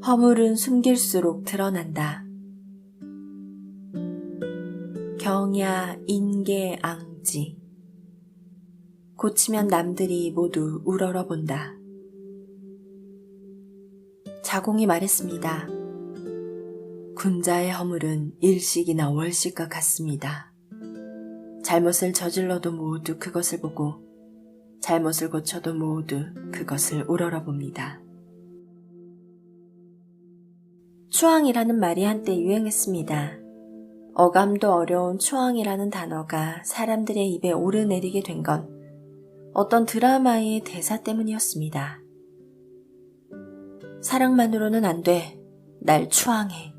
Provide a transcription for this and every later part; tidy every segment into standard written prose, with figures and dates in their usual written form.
허물은 숨길수록 드러난다. 경야 인계 앙지. 고치면 남들이 모두 우러러본다. 자공이 말했습니다. 군자의 허물은 일식이나 월식과 같습니다. 잘못을 저질러도 모두 그것을 보고 잘못을 고쳐도 모두 그것을 우러러봅니다. 추앙이라는 말이 한때 유행했습니다. 어감도 어려운 추앙이라는 단어가 사람들의 입에 오르내리게 된 건 어떤 드라마의 대사 때문이었습니다. 사랑만으로는 안 돼. 날 추앙해.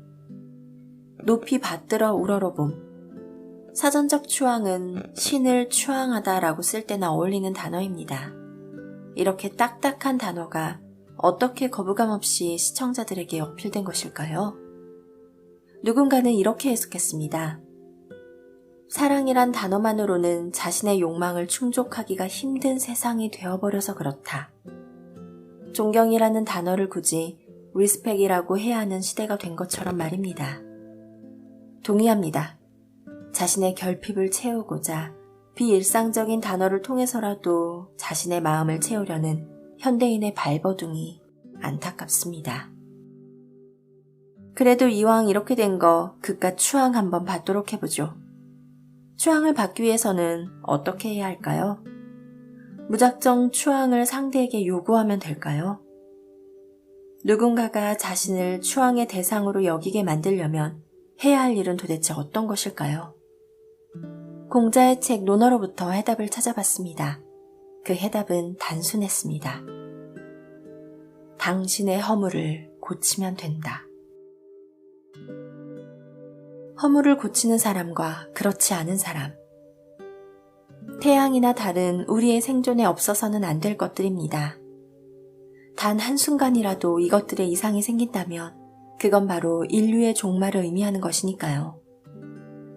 높이 받들어 우러러봄. 사전적 추앙은 신을 추앙하다라고 쓸 때나 어울리는 단어입니다. 이렇게 딱딱한 단어가 어떻게 거부감 없이 시청자들에게 어필된 것일까요? 누군가는 이렇게 해석했습니다. 사랑이란 단어만으로는 자신의 욕망을 충족하기가 힘든 세상이 되어버려서 그렇다. 존경이라는 단어를 굳이 리스펙이라고 해야 하는 시대가 된 것처럼 말입니다. 동의합니다. 자신의 결핍을 채우고자 비일상적인 단어를 통해서라도 자신의 마음을 채우려는 현대인의 발버둥이 안타깝습니다. 그래도 이왕 이렇게 된 거 그깟 추앙 한번 받도록 해보죠. 추앙을 받기 위해서는 어떻게 해야 할까요? 무작정 추앙을 상대에게 요구하면 될까요? 누군가가 자신을 추앙의 대상으로 여기게 만들려면 해야 할 일은 도대체 어떤 것일까요? 공자의 책 논어로부터 해답을 찾아봤습니다. 그 해답은 단순했습니다. 당신의 허물을 고치면 된다. 허물을 고치는 사람과 그렇지 않은 사람. 태양이나 달은 우리의 생존에 없어서는 안 될 것들입니다. 단 한순간이라도 이것들의 이상이 생긴다면 그건 바로 인류의 종말을 의미하는 것이니까요.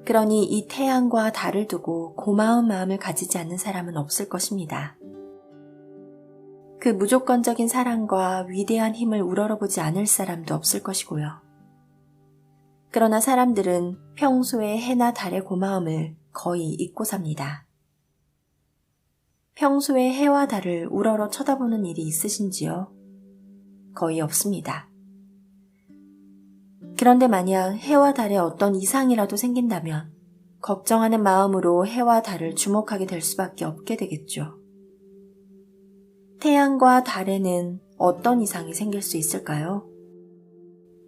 그러니 이 태양과 달을 두고 고마운 마음을 가지지 않는 사람은 없을 것입니다. 그 무조건적인 사랑과 위대한 힘을 우러러보지 않을 사람도 없을 것이고요. 그러나 사람들은 평소에 해나 달의 고마움을 거의 잊고 삽니다. 평소에 해와 달을 우러러 쳐다보는 일이 있으신지요? 거의 없습니다. 그런데 만약 해와 달에 어떤 이상이라도 생긴다면 걱정하는 마음으로 해와 달을 주목하게 될 수밖에 없게 되겠죠. 태양과 달에는 어떤 이상이 생길 수 있을까요?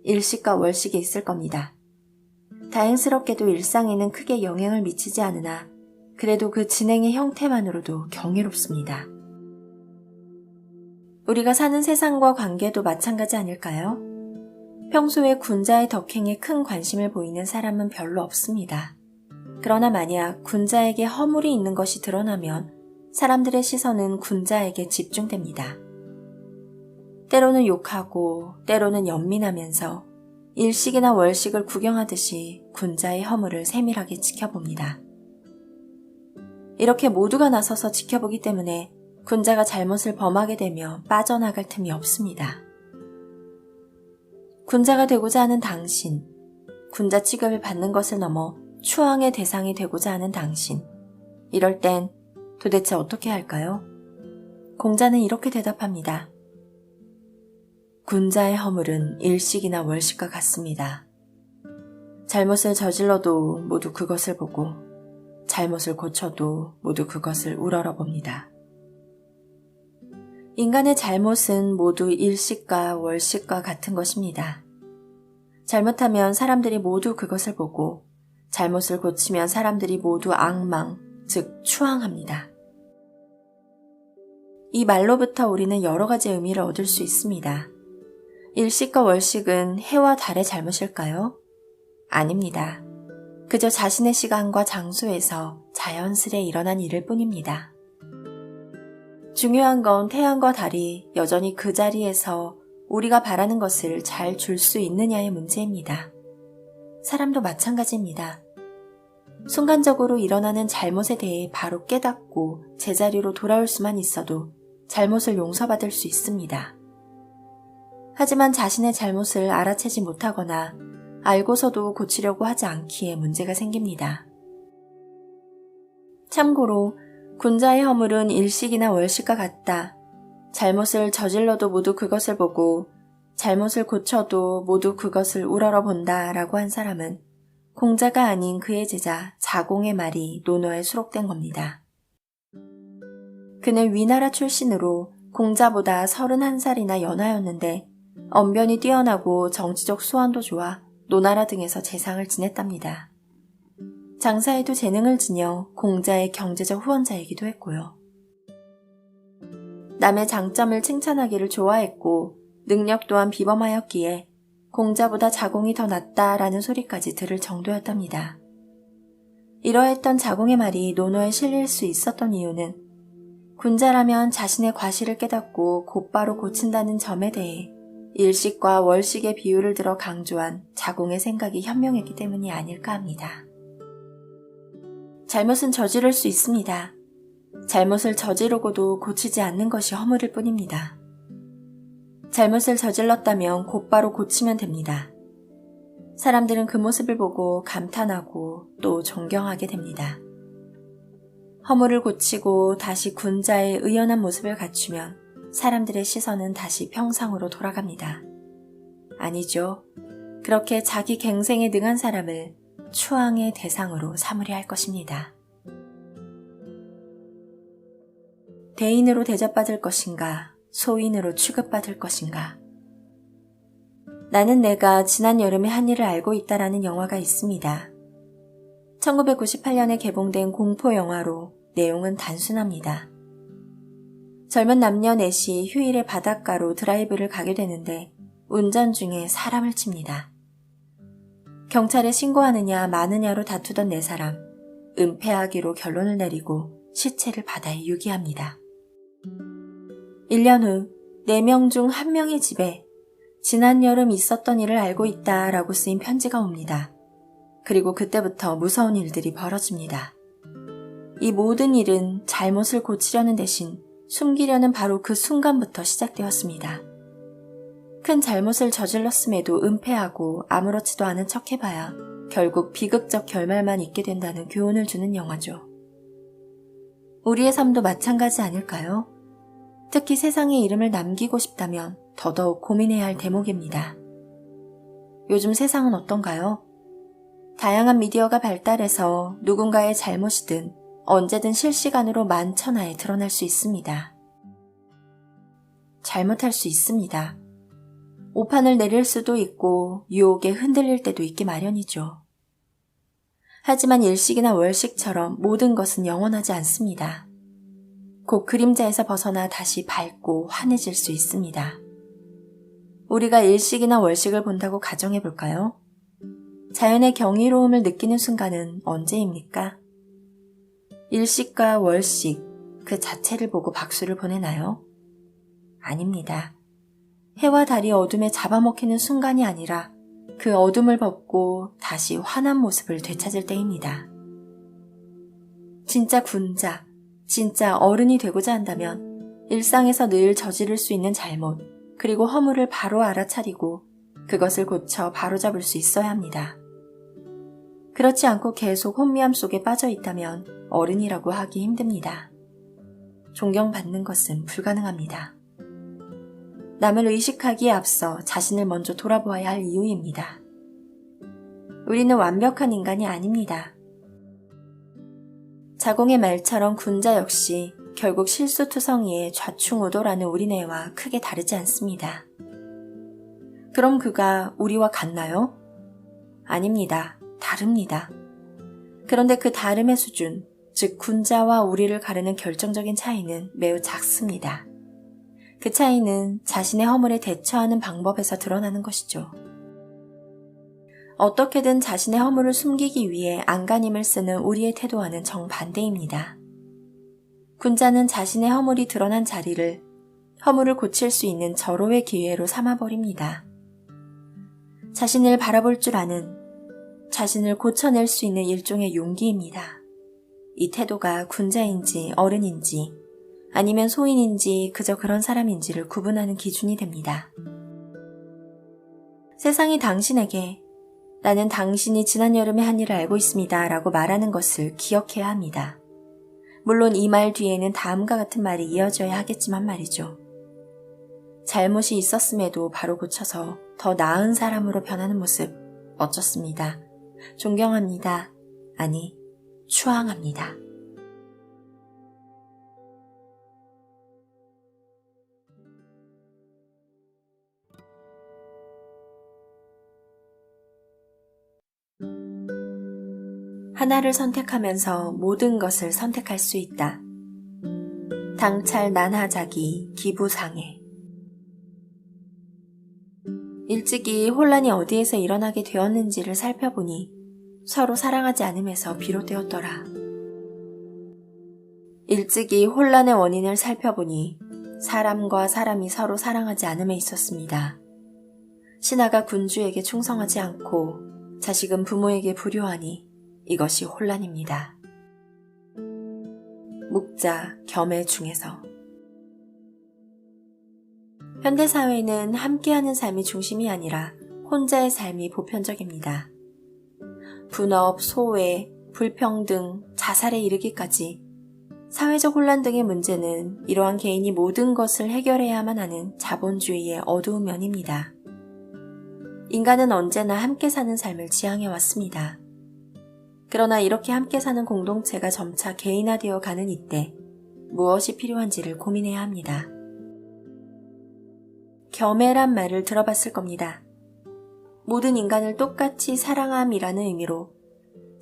일식과 월식이 있을 겁니다. 다행스럽게도 일상에는 크게 영향을 미치지 않으나 그래도 그 진행의 형태만으로도 경이롭습니다. 우리가 사는 세상과 관계도 마찬가지 아닐까요? 평소에 군자의 덕행에 큰 관심을 보이는 사람은 별로 없습니다. 그러나 만약 군자에게 허물이 있는 것이 드러나면 사람들의 시선은 군자에게 집중됩니다. 때로는 욕하고 때로는 연민하면서 일식이나 월식을 구경하듯이 군자의 허물을 세밀하게 지켜봅니다. 이렇게 모두가 나서서 지켜보기 때문에 군자가 잘못을 범하게 되면 빠져나갈 틈이 없습니다. 군자가 되고자 하는 당신, 군자 취급을 받는 것을 넘어 추앙의 대상이 되고자 하는 당신, 이럴 땐 도대체 어떻게 할까요? 공자는 이렇게 대답합니다. 군자의 허물은 일식이나 월식과 같습니다. 잘못을 저질러도 모두 그것을 보고 잘못을 고쳐도 모두 그것을 우러러봅니다. 인간의 잘못은 모두 일식과 월식과 같은 것입니다. 잘못하면 사람들이 모두 그것을 보고 잘못을 고치면 사람들이 모두 악망, 즉 추앙합니다. 이 말로부터 우리는 여러 가지 의미를 얻을 수 있습니다. 일식과 월식은 해와 달의 잘못일까요? 아닙니다. 그저 자신의 시간과 장소에서 자연스레 일어난 일일 뿐입니다. 중요한 건 태양과 달이 여전히 그 자리에서 우리가 바라는 것을 잘 줄 수 있느냐의 문제입니다. 사람도 마찬가지입니다. 순간적으로 일어나는 잘못에 대해 바로 깨닫고 제자리로 돌아올 수만 있어도 잘못을 용서받을 수 있습니다. 하지만 자신의 잘못을 알아채지 못하거나 알고서도 고치려고 하지 않기에 문제가 생깁니다. 참고로 군자의 허물은 일식이나 월식과 같다. 잘못을 저질러도 모두 그것을 보고 잘못을 고쳐도 모두 그것을 우러러 본다 라고 한 사람은 공자가 아닌 그의 제자 자공의 말이 논어에 수록된 겁니다. 그는 위나라 출신으로 공자보다 31살이나 연하였는데 언변이 뛰어나고 정치적 수완도 좋아 노나라 등에서 재상을 지냈답니다. 장사에도 재능을 지녀 공자의 경제적 후원자이기도 했고요. 남의 장점을 칭찬하기를 좋아했고 능력 또한 비범하였기에 공자보다 자공이 더 낫다라는 소리까지 들을 정도였답니다. 이러했던 자공의 말이 논어에 실릴 수 있었던 이유는 군자라면 자신의 과실을 깨닫고 곧바로 고친다는 점에 대해 일식과 월식의 비유를 들어 강조한 자공의 생각이 현명했기 때문이 아닐까 합니다. 잘못은 저지를 수 있습니다. 잘못을 저지르고도 고치지 않는 것이 허물일 뿐입니다. 잘못을 저질렀다면 곧바로 고치면 됩니다. 사람들은 그 모습을 보고 감탄하고 또 존경하게 됩니다. 허물을 고치고 다시 군자의 의연한 모습을 갖추면 사람들의 시선은 다시 평상으로 돌아갑니다. 아니죠. 그렇게 자기 갱생에 능한 사람을 추앙의 대상으로 삼으려 할 것입니다. 대인으로 대접받을 것인가, 소인으로 취급받을 것인가. 나는 내가 지난 여름에 한 일을 알고 있다라는 영화가 있습니다. 1998년에 개봉된 공포 영화로 내용은 단순합니다. 젊은 남녀 넷이 휴일에 바닷가로 드라이브를 가게 되는데 운전 중에 사람을 칩니다. 경찰에 신고하느냐 마느냐로 다투던 네 사람, 은폐하기로 결론을 내리고 시체를 바다에 유기합니다. 1년 후 4명 중 1명의 집에 지난 여름 있었던 일을 알고 있다라고 쓰인 편지가 옵니다. 그리고 그때부터 무서운 일들이 벌어집니다. 이 모든 일은 잘못을 고치려는 대신 숨기려는 바로 그 순간부터 시작되었습니다. 큰 잘못을 저질렀음에도 은폐하고 아무렇지도 않은 척 해봐야 결국 비극적 결말만 있게 된다는 교훈을 주는 영화죠. 우리의 삶도 마찬가지 아닐까요? 특히 세상에 이름을 남기고 싶다면 더더욱 고민해야 할 대목입니다. 요즘 세상은 어떤가요? 다양한 미디어가 발달해서 누군가의 잘못이든 언제든 실시간으로 만천하에 드러날 수 있습니다. 잘못할 수 있습니다. 오판을 내릴 수도 있고 유혹에 흔들릴 때도 있기 마련이죠. 하지만 일식이나 월식처럼 모든 것은 영원하지 않습니다. 곧 그림자에서 벗어나 다시 밝고 환해질 수 있습니다. 우리가 일식이나 월식을 본다고 가정해 볼까요? 자연의 경이로움을 느끼는 순간은 언제입니까? 일식과 월식 그 자체를 보고 박수를 보내나요? 아닙니다. 해와 달이 어둠에 잡아먹히는 순간이 아니라 그 어둠을 벗고 다시 환한 모습을 되찾을 때입니다. 진짜 군자, 진짜 어른이 되고자 한다면 일상에서 늘 저지를 수 있는 잘못, 그리고 허물을 바로 알아차리고 그것을 고쳐 바로잡을 수 있어야 합니다. 그렇지 않고 계속 혼미함 속에 빠져 있다면 어른이라고 하기 힘듭니다. 존경받는 것은 불가능합니다. 남을 의식하기에 앞서 자신을 먼저 돌아보아야 할 이유입니다. 우리는 완벽한 인간이 아닙니다. 자공의 말처럼 군자 역시 결국 실수투성이의 좌충우돌하는 우리네와 크게 다르지 않습니다. 그럼 그가 우리와 같나요? 아닙니다. 다릅니다. 그런데 그 다름의 수준, 즉 군자와 우리를 가르는 결정적인 차이는 매우 작습니다. 그 차이는 자신의 허물에 대처하는 방법에서 드러나는 것이죠. 어떻게든 자신의 허물을 숨기기 위해 안간힘을 쓰는 우리의 태도와는 정반대입니다. 군자는 자신의 허물이 드러난 자리를 허물을 고칠 수 있는 절호의 기회로 삼아버립니다. 자신을 바라볼 줄 아는, 자신을 고쳐낼 수 있는 일종의 용기입니다. 이 태도가 군자인지 어른인지 아니면 소인인지 그저 그런 사람인지를 구분하는 기준이 됩니다. 세상이 당신에게 나는 당신이 지난 여름에 한 일을 알고 있습니다 라고 말하는 것을 기억해야 합니다. 물론 이 말 뒤에는 다음과 같은 말이 이어져야 하겠지만 말이죠. 잘못이 있었음에도 바로 고쳐서 더 나은 사람으로 변하는 모습 멋졌습니다. 존경합니다. 아니, 추앙합니다. 하나를 선택하면서 모든 것을 선택할 수 있다. 당찰 난하자기 기부상해. 일찍이 혼란이 어디에서 일어나게 되었는지를 살펴보니 서로 사랑하지 않음에서 비롯되었더라. 일찍이 혼란의 원인을 살펴보니 사람과 사람이 서로 사랑하지 않음에 있었습니다. 신하가 군주에게 충성하지 않고 자식은 부모에게 불효하니 이것이 혼란입니다. 묵자, 겸해 중에서 현대사회는 함께하는 삶이 중심이 아니라 혼자의 삶이 보편적입니다. 분업, 소외, 불평등, 자살에 이르기까지 사회적 혼란 등의 문제는 이러한 개인이 모든 것을 해결해야만 하는 자본주의의 어두운 면입니다. 인간은 언제나 함께 사는 삶을 지향해왔습니다. 그러나 이렇게 함께 사는 공동체가 점차 개인화되어 가는 이때 무엇이 필요한지를 고민해야 합니다. 겸해란 말을 들어봤을 겁니다. 모든 인간을 똑같이 사랑함이라는 의미로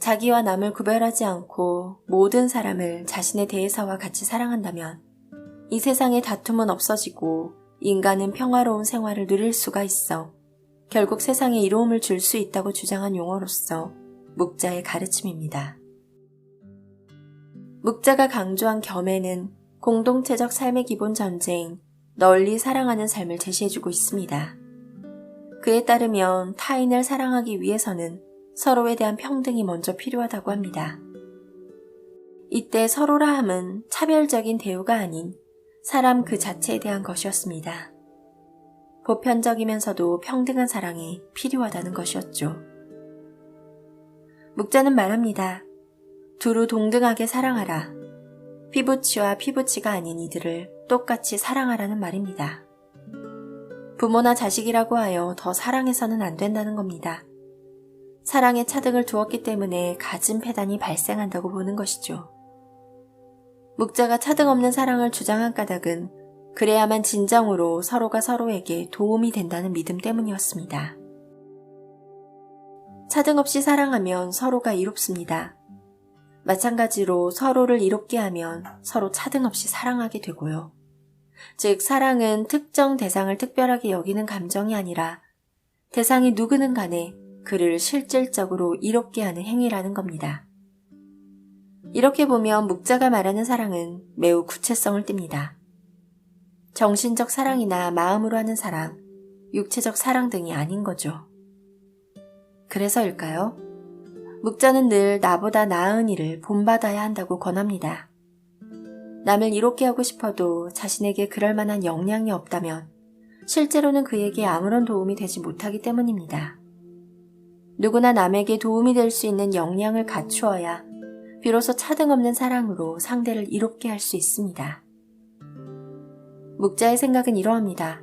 자기와 남을 구별하지 않고 모든 사람을 자신의 대해서와 같이 사랑한다면 이 세상의 다툼은 없어지고 인간은 평화로운 생활을 누릴 수가 있어 결국 세상에 이로움을 줄 수 있다고 주장한 용어로서 묵자의 가르침입니다. 묵자가 강조한 겸해는 공동체적 삶의 기본 전제인 널리 사랑하는 삶을 제시해주고 있습니다. 그에 따르면 타인을 사랑하기 위해서는 서로에 대한 평등이 먼저 필요하다고 합니다. 이때 서로라 함은 차별적인 대우가 아닌 사람 그 자체에 대한 것이었습니다. 보편적이면서도 평등한 사랑이 필요하다는 것이었죠. 묵자는 말합니다. 두루 동등하게 사랑하라. 피부치와 피부치가 아닌 이들을 똑같이 사랑하라는 말입니다. 부모나 자식이라고 하여 더 사랑해서는 안 된다는 겁니다. 사랑에 차등을 두었기 때문에 가진 패단이 발생한다고 보는 것이죠. 묵자가 차등 없는 사랑을 주장한 까닭은 그래야만 진정으로 서로가 서로에게 도움이 된다는 믿음 때문이었습니다. 차등 없이 사랑하면 서로가 이롭습니다. 마찬가지로 서로를 이롭게 하면 서로 차등 없이 사랑하게 되고요. 즉 사랑은 특정 대상을 특별하게 여기는 감정이 아니라 대상이 누구는 간에 그를 실질적으로 이롭게 하는 행위라는 겁니다. 이렇게 보면 묵자가 말하는 사랑은 매우 구체성을 띱니다. 정신적 사랑이나 마음으로 하는 사랑, 육체적 사랑 등이 아닌 거죠. 그래서일까요? 묵자는 늘 나보다 나은 일을 본받아야 한다고 권합니다. 남을 이롭게 하고 싶어도 자신에게 그럴 만한 역량이 없다면 실제로는 그에게 아무런 도움이 되지 못하기 때문입니다. 누구나 남에게 도움이 될 수 있는 역량을 갖추어야 비로소 차등 없는 사랑으로 상대를 이롭게 할 수 있습니다. 묵자의 생각은 이러합니다.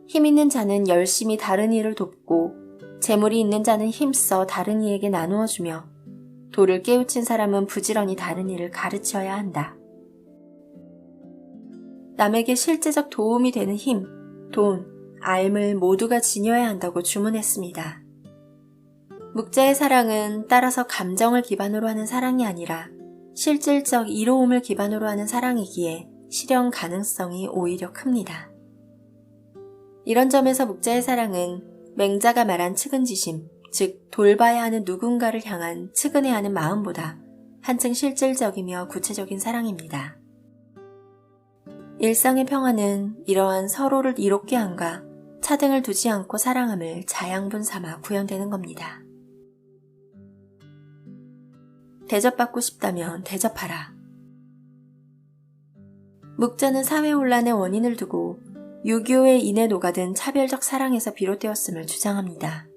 힘 있는 자는 열심히 다른 이를 돕고 재물이 있는 자는 힘써 다른 이에게 나누어주며 돌을 깨우친 사람은 부지런히 다른 이를 가르쳐야 한다. 남에게 실제적 도움이 되는 힘, 돈, 알을 모두가 지녀야 한다고 주문했습니다. 묵자의 사랑은 따라서 감정을 기반으로 하는 사랑이 아니라 실질적 이로움을 기반으로 하는 사랑이기에 실현 가능성이 오히려 큽니다. 이런 점에서 묵자의 사랑은 맹자가 말한 측은지심, 즉 돌봐야 하는 누군가를 향한 측은해하는 마음보다 한층 실질적이며 구체적인 사랑입니다. 일상의 평화는 이러한 서로를 이롭게 함과 차등을 두지 않고 사랑함을 자양분 삼아 구현되는 겁니다. 대접받고 싶다면 대접하라. 묵자는 사회 혼란의 원인을 두고 유교에 인해 녹아든 차별적 사랑에서 비롯되었음을 주장합니다.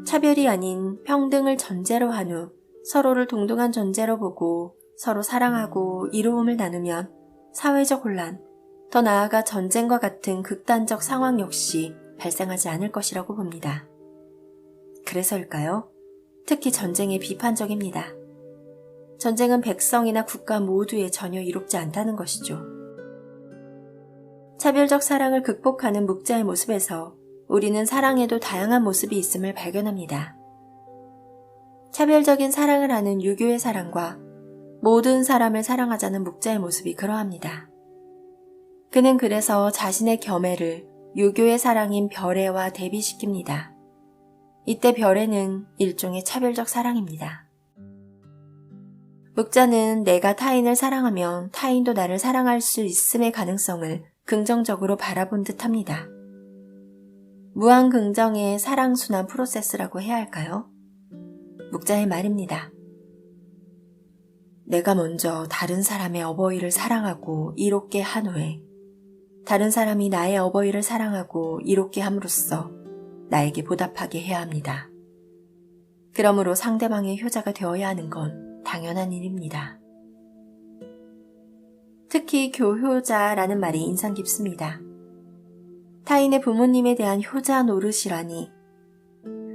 차별이 아닌 평등을 전제로 한 후 서로를 동등한 존재로 보고 서로 사랑하고 이로움을 나누면 사회적 혼란, 더 나아가 전쟁과 같은 극단적 상황 역시 발생하지 않을 것이라고 봅니다. 그래서일까요? 특히 전쟁에 비판적입니다. 전쟁은 백성이나 국가 모두에 전혀 이롭지 않다는 것이죠. 차별적 사랑을 극복하는 묵자의 모습에서 우리는 사랑에도 다양한 모습이 있음을 발견합니다. 차별적인 사랑을 하는 유교의 사랑과 모든 사람을 사랑하자는 묵자의 모습이 그러합니다. 그는 그래서 자신의 겸해를 유교의 사랑인 별애와 대비시킵니다. 이때 별애는 일종의 차별적 사랑입니다. 묵자는 내가 타인을 사랑하면 타인도 나를 사랑할 수 있음의 가능성을 긍정적으로 바라본 듯합니다. 무한긍정의 사랑순환 프로세스라고 해야 할까요? 묵자의 말입니다. 내가 먼저 다른 사람의 어버이를 사랑하고 이롭게 한 후에 다른 사람이 나의 어버이를 사랑하고 이롭게 함으로써 나에게 보답하게 해야 합니다. 그러므로 상대방의 효자가 되어야 하는 건 당연한 일입니다. 특히 교효자라는 말이 인상 깊습니다. 타인의 부모님에 대한 효자 노릇이라니.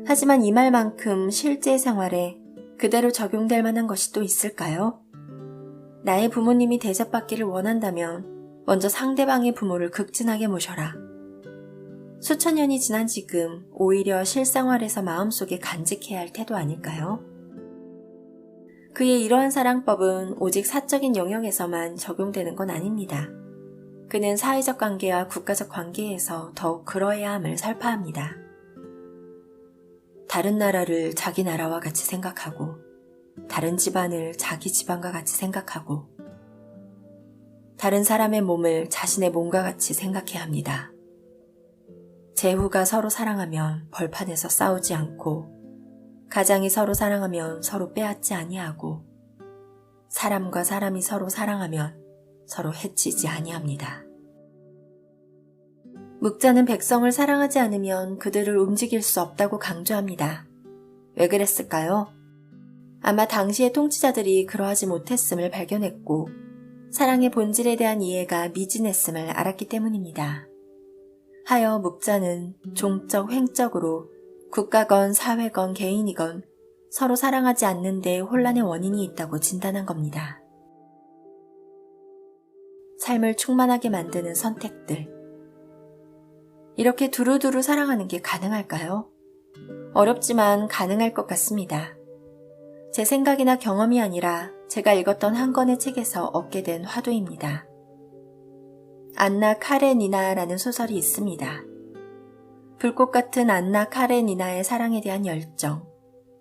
하지만 이 말만큼 실제 생활에 그대로 적용될 만한 것이 또 있을까요? 나의 부모님이 대접받기를 원한다면 먼저 상대방의 부모를 극진하게 모셔라. 수천 년이 지난 지금 오히려 실생활에서 마음속에 간직해야 할 태도 아닐까요? 그의 이러한 사랑법은 오직 사적인 영역에서만 적용되는 건 아닙니다. 그는 사회적 관계와 국가적 관계에서 더욱 그러해야 함을 설파합니다. 다른 나라를 자기 나라와 같이 생각하고 다른 집안을 자기 집안과 같이 생각하고 다른 사람의 몸을 자신의 몸과 같이 생각해야 합니다. 제후가 서로 사랑하면 벌판에서 싸우지 않고 가장이 서로 사랑하면 서로 빼앗지 아니하고 사람과 사람이 서로 사랑하면 서로 해치지 아니합니다. 묵자는 백성을 사랑하지 않으면 그들을 움직일 수 없다고 강조합니다. 왜 그랬을까요? 아마 당시의 통치자들이 그러하지 못했음을 발견했고 사랑의 본질에 대한 이해가 미진했음을 알았기 때문입니다. 하여 묵자는 종적 횡적으로 국가건 사회건 개인이건 서로 사랑하지 않는 데 혼란의 원인이 있다고 진단한 겁니다. 삶을 충만하게 만드는 선택들. 이렇게 두루두루 사랑하는 게 가능할까요? 어렵지만 가능할 것 같습니다. 제 생각이나 경험이 아니라 제가 읽었던 한 권의 책에서 얻게 된 화두입니다. 안나 카레니나라는 소설이 있습니다. 불꽃 같은 안나 카레니나의 사랑에 대한 열정,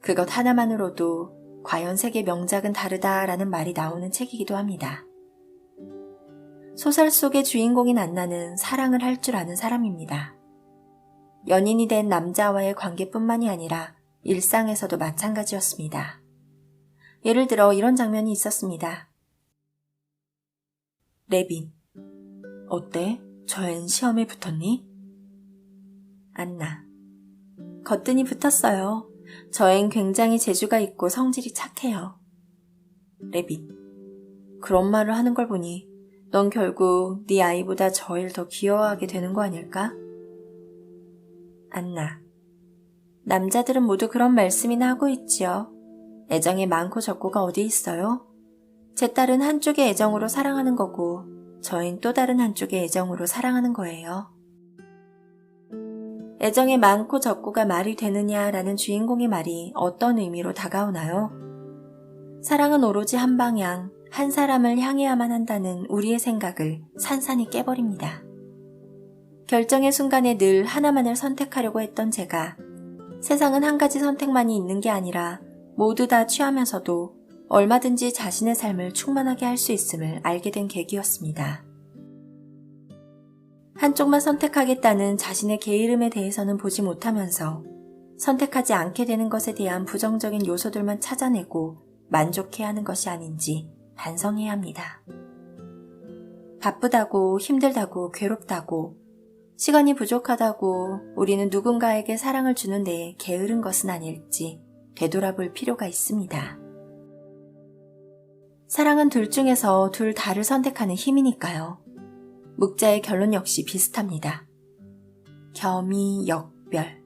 그것 하나만으로도 과연 세계 명작은 다르다라는 말이 나오는 책이기도 합니다. 소설 속의 주인공인 안나는 사랑을 할 줄 아는 사람입니다. 연인이 된 남자와의 관계뿐만이 아니라 일상에서도 마찬가지였습니다. 예를 들어 이런 장면이 있었습니다. 레빈, 어때? 저 앤 시험에 붙었니? 안나, 거뜬히 붙었어요. 저 앤 굉장히 재주가 있고 성질이 착해요. 레빈, 그런 말을 하는 걸 보니 넌 결국 네 아이보다 저 애 더 귀여워하게 되는 거 아닐까? 안나, 남자들은 모두 그런 말씀이나 하고 있지요. 애정에 많고 적고가 어디 있어요? 제 딸은 한쪽의 애정으로 사랑하는 거고 저흰 또 다른 한쪽의 애정으로 사랑하는 거예요. 애정에 많고 적고가 말이 되느냐라는 주인공의 말이 어떤 의미로 다가오나요? 사랑은 오로지 한 방향, 한 사람을 향해야만 한다는 우리의 생각을 산산이 깨버립니다. 결정의 순간에 늘 하나만을 선택하려고 했던 제가 세상은 한 가지 선택만이 있는 게 아니라 모두 다 취하면서도 얼마든지 자신의 삶을 충만하게 할 수 있음을 알게 된 계기였습니다. 한쪽만 선택하겠다는 자신의 게으름에 대해서는 보지 못하면서 선택하지 않게 되는 것에 대한 부정적인 요소들만 찾아내고 만족해야 하는 것이 아닌지 반성해야 합니다. 바쁘다고, 힘들다고, 괴롭다고, 시간이 부족하다고 우리는 누군가에게 사랑을 주는 데에 게으른 것은 아닐지 되돌아볼 필요가 있습니다. 사랑은 둘 중에서 둘 다를 선택하는 힘이니까요. 묵자의 결론 역시 비슷합니다. 겸이 역별.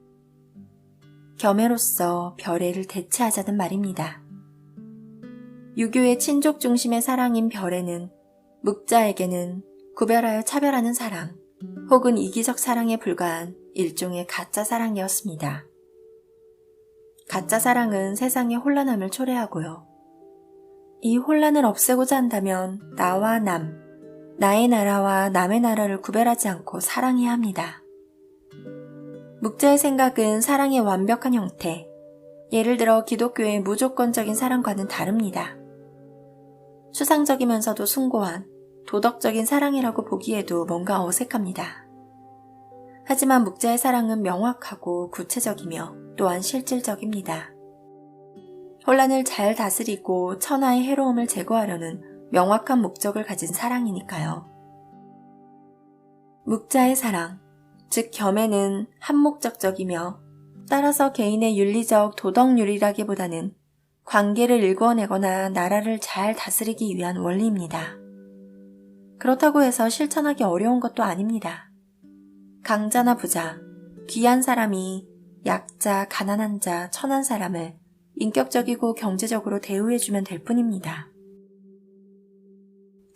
겸해로서 별애를 대체하자는 말입니다. 유교의 친족 중심의 사랑인 별애는 묵자에게는 구별하여 차별하는 사랑, 혹은 이기적 사랑에 불과한 일종의 가짜 사랑이었습니다. 가짜 사랑은 세상의 혼란함을 초래하고요. 이 혼란을 없애고자 한다면 나와 남, 나의 나라와 남의 나라를 구별하지 않고 사랑해야 합니다. 묵자의 생각은 사랑의 완벽한 형태, 예를 들어 기독교의 무조건적인 사랑과는 다릅니다. 추상적이면서도 숭고한 도덕적인 사랑이라고 보기에도 뭔가 어색합니다. 하지만 묵자의 사랑은 명확하고 구체적이며 또한 실질적입니다. 혼란을 잘 다스리고 천하의 해로움을 제거하려는 명확한 목적을 가진 사랑이니까요. 묵자의 사랑, 즉 겸해는 한목적적이며 따라서 개인의 윤리적 도덕윤리라기보다는 관계를 일궈내거나 나라를 잘 다스리기 위한 원리입니다. 그렇다고 해서 실천하기 어려운 것도 아닙니다. 강자나 부자, 귀한 사람이 약자, 가난한 자, 천한 사람을 인격적이고 경제적으로 대우해주면 될 뿐입니다.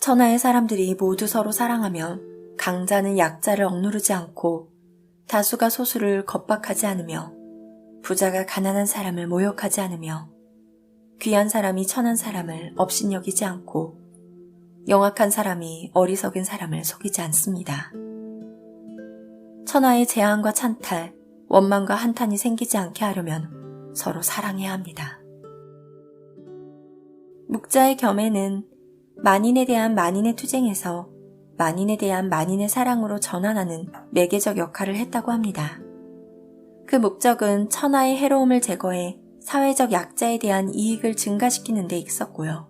천하의 사람들이 모두 서로 사랑하면 강자는 약자를 억누르지 않고 다수가 소수를 겁박하지 않으며 부자가 가난한 사람을 모욕하지 않으며 귀한 사람이 천한 사람을 업신여기지 않고 영악한 사람이 어리석은 사람을 속이지 않습니다. 천하의 재앙과 찬탈, 원망과 한탄이 생기지 않게 하려면 서로 사랑해야 합니다. 묵자의 겸해는 만인에 대한 만인의 투쟁에서 만인에 대한 만인의 사랑으로 전환하는 매개적 역할을 했다고 합니다. 그 목적은 천하의 해로움을 제거해 사회적 약자에 대한 이익을 증가시키는 데 있었고요.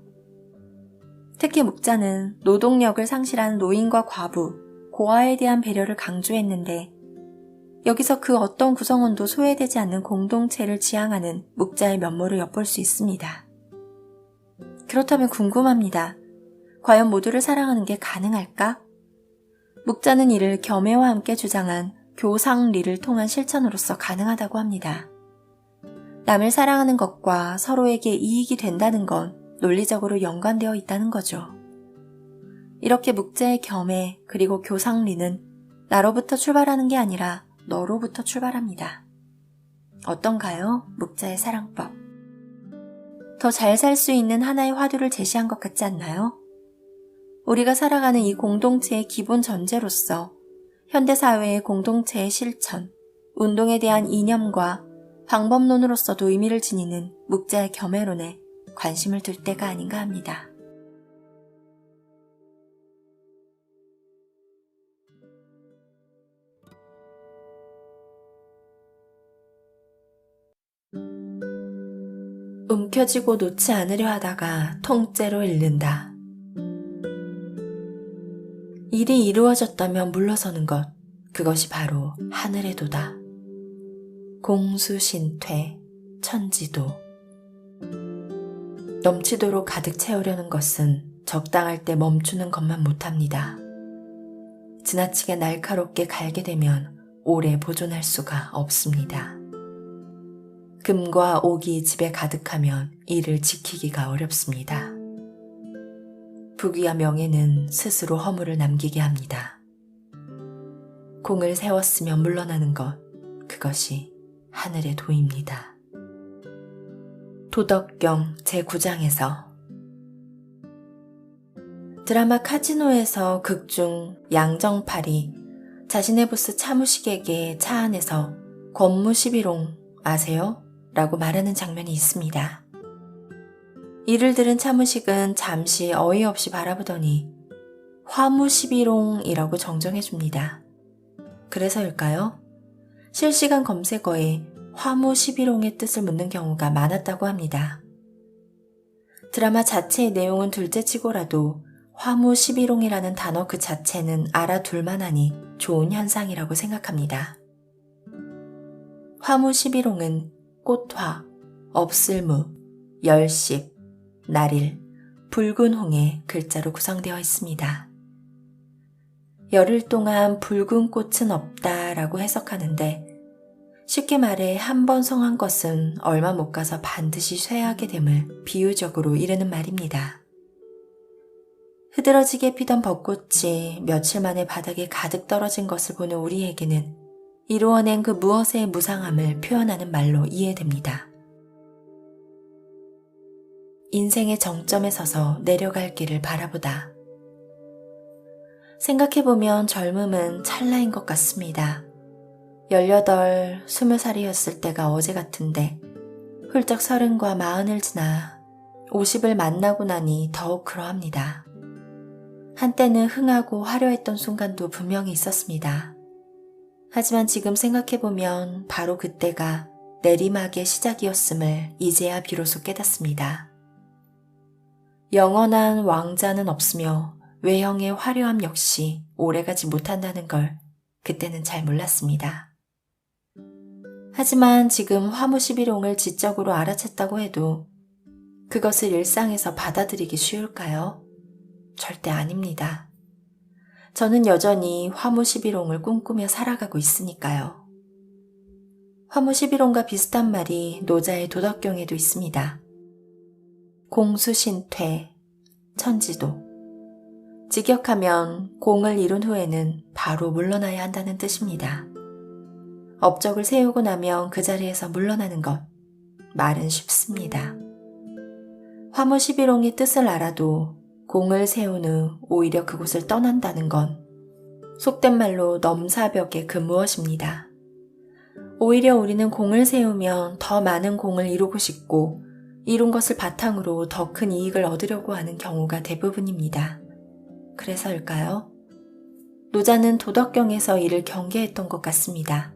특히 묵자는 노동력을 상실한 노인과 과부, 고아에 대한 배려를 강조했는데 여기서 그 어떤 구성원도 소외되지 않는 공동체를 지향하는 묵자의 면모를 엿볼 수 있습니다. 그렇다면 궁금합니다. 과연 모두를 사랑하는 게 가능할까? 묵자는 이를 겸해와 함께 주장한 교상리를 통한 실천으로서 가능하다고 합니다. 남을 사랑하는 것과 서로에게 이익이 된다는 건 논리적으로 연관되어 있다는 거죠. 이렇게 묵자의 겸해 그리고 교상리는 나로부터 출발하는 게 아니라 너로부터 출발합니다. 어떤가요? 묵자의 사랑법. 더 잘 살 수 있는 하나의 화두를 제시한 것 같지 않나요? 우리가 살아가는 이 공동체의 기본 전제로서 현대사회의 공동체의 실천, 운동에 대한 이념과 방법론으로서도 의미를 지니는 묵자의 겸해론에 관심을 둘 때가 아닌가 합니다. 움켜쥐고 놓지 않으려 하다가 통째로 잃는다. 일이 이루어졌다면 물러서는 것, 그것이 바로 하늘의 도다. 공수신퇴, 천지도. 넘치도록 가득 채우려는 것은 적당할 때 멈추는 것만 못합니다. 지나치게 날카롭게 갈게 되면 오래 보존할 수가 없습니다. 금과 옥이 집에 가득하면 이를 지키기가 어렵습니다. 부귀와 명예는 스스로 허물을 남기게 합니다. 공을 세웠으면 물러나는 것, 그것이 하늘의 도입니다. 도덕경 제9장에서 드라마 카지노에서 극중 양정팔이 자신의 보스 차무식에게 차 안에서 권무 11홍 아세요? 라고 말하는 장면이 있습니다. 이를 들은 차무식은 잠시 어이없이 바라보더니 화무 11홍이라고 정정해줍니다. 그래서일까요? 실시간 검색어에 화무 11홍의 뜻을 묻는 경우가 많았다고 합니다. 드라마 자체의 내용은 둘째치고라도 화무11홍이라는 단어 그 자체는 알아둘만하니 좋은 현상이라고 생각합니다. 화무11홍은 꽃화, 없을무, 열십, 날일, 붉은 홍의 글자로 구성되어 있습니다. 열흘 동안 붉은 꽃은 없다라고 해석하는데 쉽게 말해 한 번 성한 것은 얼마 못 가서 반드시 쇠하게 됨을 비유적으로 이르는 말입니다. 흐드러지게 피던 벚꽃이 며칠 만에 바닥에 가득 떨어진 것을 보는 우리에게는 이루어낸 그 무엇의 무상함을 표현하는 말로 이해됩니다. 인생의 정점에 서서 내려갈 길을 바라보다. 생각해보면 젊음은 찰나인 것 같습니다. 18, 20살이었을 때가 어제 같은데 훌쩍 30과 40을 지나 50을 만나고 나니 더욱 그러합니다. 한때는 흥하고 화려했던 순간도 분명히 있었습니다. 하지만 지금 생각해보면 바로 그때가 내리막의 시작이었음을 이제야 비로소 깨닫습니다. 영원한 왕자는 없으며 외형의 화려함 역시 오래가지 못한다는 걸 그때는 잘 몰랐습니다. 하지만 지금 화무11홍을 지적으로 알아챘다고 해도 그것을 일상에서 받아들이기 쉬울까요? 절대 아닙니다. 저는 여전히 화무11홍을 꿈꾸며 살아가고 있으니까요. 화무11홍과 비슷한 말이 노자의 도덕경에도 있습니다. 공수신퇴, 천지도. 직역하면 공을 이룬 후에는 바로 물러나야 한다는 뜻입니다. 업적을 세우고 나면 그 자리에서 물러나는 것, 말은 쉽습니다. 화무11홍의 뜻을 알아도 공을 세운 후 오히려 그곳을 떠난다는 건 속된 말로 넘사벽의 그 무엇입니다. 오히려 우리는 공을 세우면 더 많은 공을 이루고 싶고 이룬 것을 바탕으로 더 큰 이익을 얻으려고 하는 경우가 대부분입니다. 그래서일까요? 노자는 도덕경에서 이를 경계했던 것 같습니다.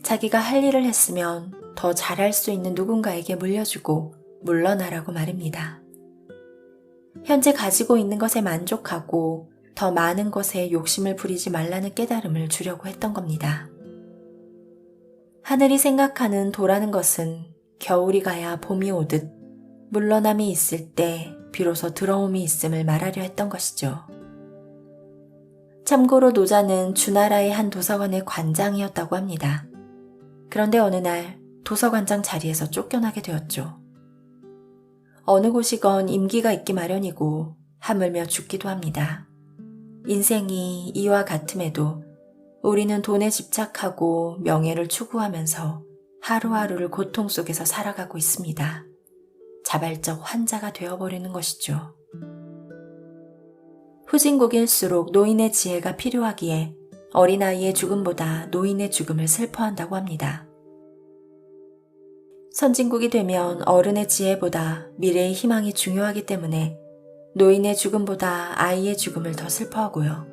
자기가 할 일을 했으면 더 잘할 수 있는 누군가에게 물려주고 물러나라고 말입니다. 현재 가지고 있는 것에 만족하고 더 많은 것에 욕심을 부리지 말라는 깨달음을 주려고 했던 겁니다. 하늘이 생각하는 도라는 것은 겨울이 가야 봄이 오듯 물러남이 있을 때 비로소 들어옴이 있음을 말하려 했던 것이죠. 참고로 노자는 주나라의 한 도서관의 관장이었다고 합니다. 그런데 어느 날 도서관장 자리에서 쫓겨나게 되었죠. 어느 곳이건 임기가 있기 마련이고 하물며 죽기도 합니다. 인생이 이와 같음에도 우리는 돈에 집착하고 명예를 추구하면서 하루하루를 고통 속에서 살아가고 있습니다. 자발적 환자가 되어버리는 것이죠. 후진국일수록 노인의 지혜가 필요하기에 어린아이의 죽음보다 노인의 죽음을 슬퍼한다고 합니다. 선진국이 되면 어른의 지혜보다 미래의 희망이 중요하기 때문에 노인의 죽음보다 아이의 죽음을 더 슬퍼하고요.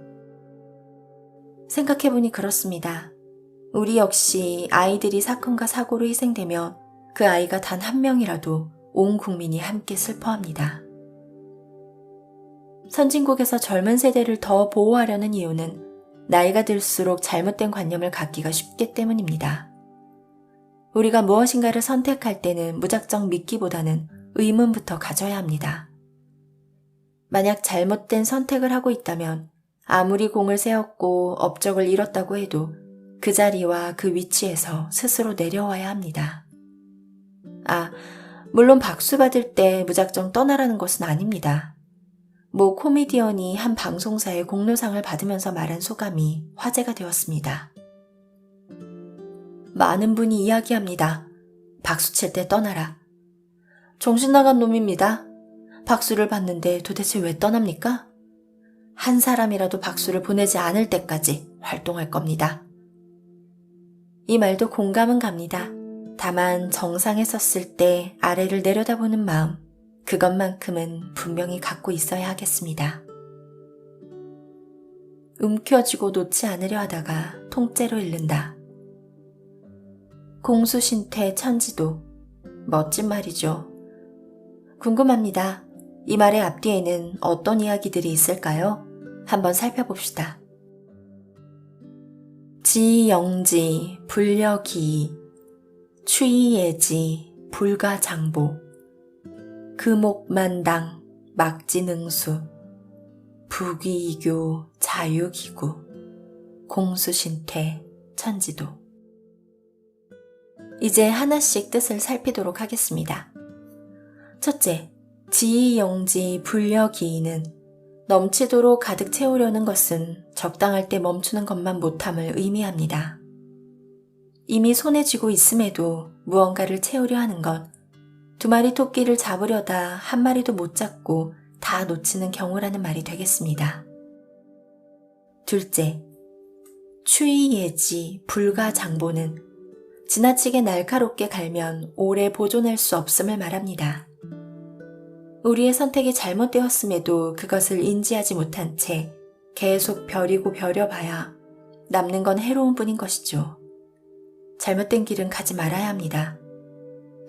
생각해보니 그렇습니다. 우리 역시 아이들이 사건과 사고로 희생되면 그 아이가 단 한 명이라도 온 국민이 함께 슬퍼합니다. 선진국에서 젊은 세대를 더 보호하려는 이유는 나이가 들수록 잘못된 관념을 갖기가 쉽기 때문입니다. 우리가 무엇인가를 선택할 때는 무작정 믿기보다는 의문부터 가져야 합니다. 만약 잘못된 선택을 하고 있다면 아무리 공을 세웠고 업적을 이뤘다고 해도 그 자리와 그 위치에서 스스로 내려와야 합니다. 물론 박수 받을 때 무작정 떠나라는 것은 아닙니다. 모 코미디언이 한 방송사의 공로상을 받으면서 말한 소감이 화제가 되었습니다. 많은 분이 이야기합니다. 박수 칠 때 떠나라. 정신 나간 놈입니다. 박수를 받는데 도대체 왜 떠납니까? 한 사람이라도 박수를 보내지 않을 때까지 활동할 겁니다. 이 말도 공감은 갑니다. 다만 정상에 섰을 때 아래를 내려다보는 마음, 그것만큼은 분명히 갖고 있어야 하겠습니다. 움켜쥐고 놓지 않으려 하다가 통째로 잃는다. 공수신퇴 천지도, 멋진 말이죠. 궁금합니다. 이 말의 앞뒤에는 어떤 이야기들이 있을까요? 한번 살펴봅시다. 지영지, 불려기, 추이예지, 불가장보, 금옥만당, 막지능수, 부귀이교, 자유기구, 공수신퇴, 천지도. 이제 하나씩 뜻을 살피도록 하겠습니다. 첫째, 지이영지 불려기이는 넘치도록 가득 채우려는 것은 적당할 때 멈추는 것만 못함을 의미합니다. 이미 손에 쥐고 있음에도 무언가를 채우려 하는 것, 2마리 토끼를 잡으려다 1마리도 못 잡고 다 놓치는 경우라는 말이 되겠습니다. 둘째, 추이예지 불가장보는 지나치게 날카롭게 갈면 오래 보존할 수 없음을 말합니다. 우리의 선택이 잘못되었음에도 그것을 인지하지 못한 채 계속 벼리고 벼려봐야 남는 건 해로운 뿐인 것이죠. 잘못된 길은 가지 말아야 합니다.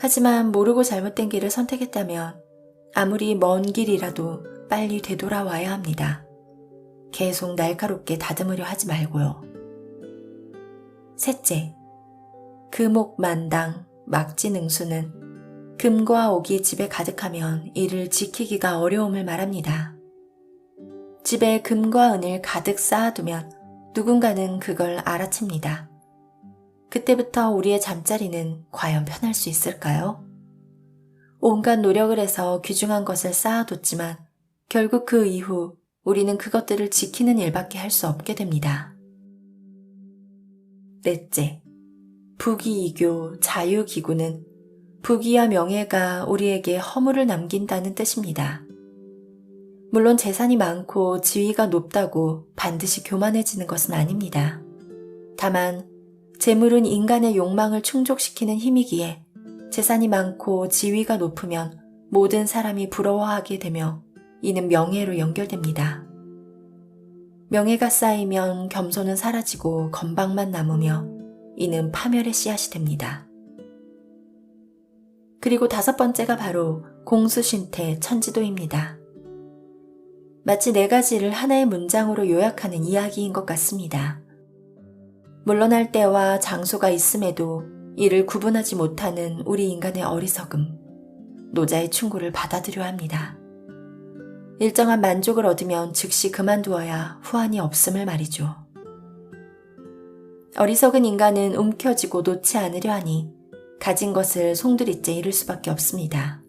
하지만 모르고 잘못된 길을 선택했다면 아무리 먼 길이라도 빨리 되돌아와야 합니다. 계속 날카롭게 다듬으려 하지 말고요. 셋째, 금옥만당, 막지능수는 금과 옥이 집에 가득하면 이를 지키기가 어려움을 말합니다. 집에 금과 은을 가득 쌓아두면 누군가는 그걸 알아챕니다. 그때부터 우리의 잠자리는 과연 편할 수 있을까요? 온갖 노력을 해서 귀중한 것을 쌓아뒀지만 결국 그 이후 우리는 그것들을 지키는 일밖에 할 수 없게 됩니다. 넷째, 부귀이교, 자유기구는 부귀와 명예가 우리에게 허물을 남긴다는 뜻입니다. 물론 재산이 많고 지위가 높다고 반드시 교만해지는 것은 아닙니다. 다만 재물은 인간의 욕망을 충족시키는 힘이기에 재산이 많고 지위가 높으면 모든 사람이 부러워하게 되며 이는 명예로 연결됩니다. 명예가 쌓이면 겸손은 사라지고 건방만 남으며 이는 파멸의 씨앗이 됩니다. 그리고 5번째가 바로 공수신퇴 천지도입니다. 마치 4가지를 하나의 문장으로 요약하는 이야기인 것 같습니다. 물러날 때와 장소가 있음에도 이를 구분하지 못하는 우리 인간의 어리석음, 노자의 충고를 받아들여야 합니다. 일정한 만족을 얻으면 즉시 그만두어야 후환이 없음을 말이죠. 어리석은 인간은 움켜쥐고 놓지 않으려 하니 가진 것을 송두리째 잃을 수밖에 없습니다.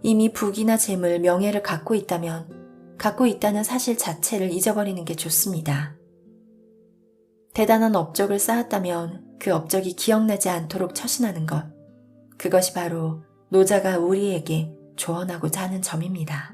이미 부귀나 재물, 명예를 갖고 있다면 갖고 있다는 사실 자체를 잊어버리는 게 좋습니다. 대단한 업적을 쌓았다면 그 업적이 기억나지 않도록 처신하는 것, 그것이 바로 노자가 우리에게 조언하고자 하는 점입니다.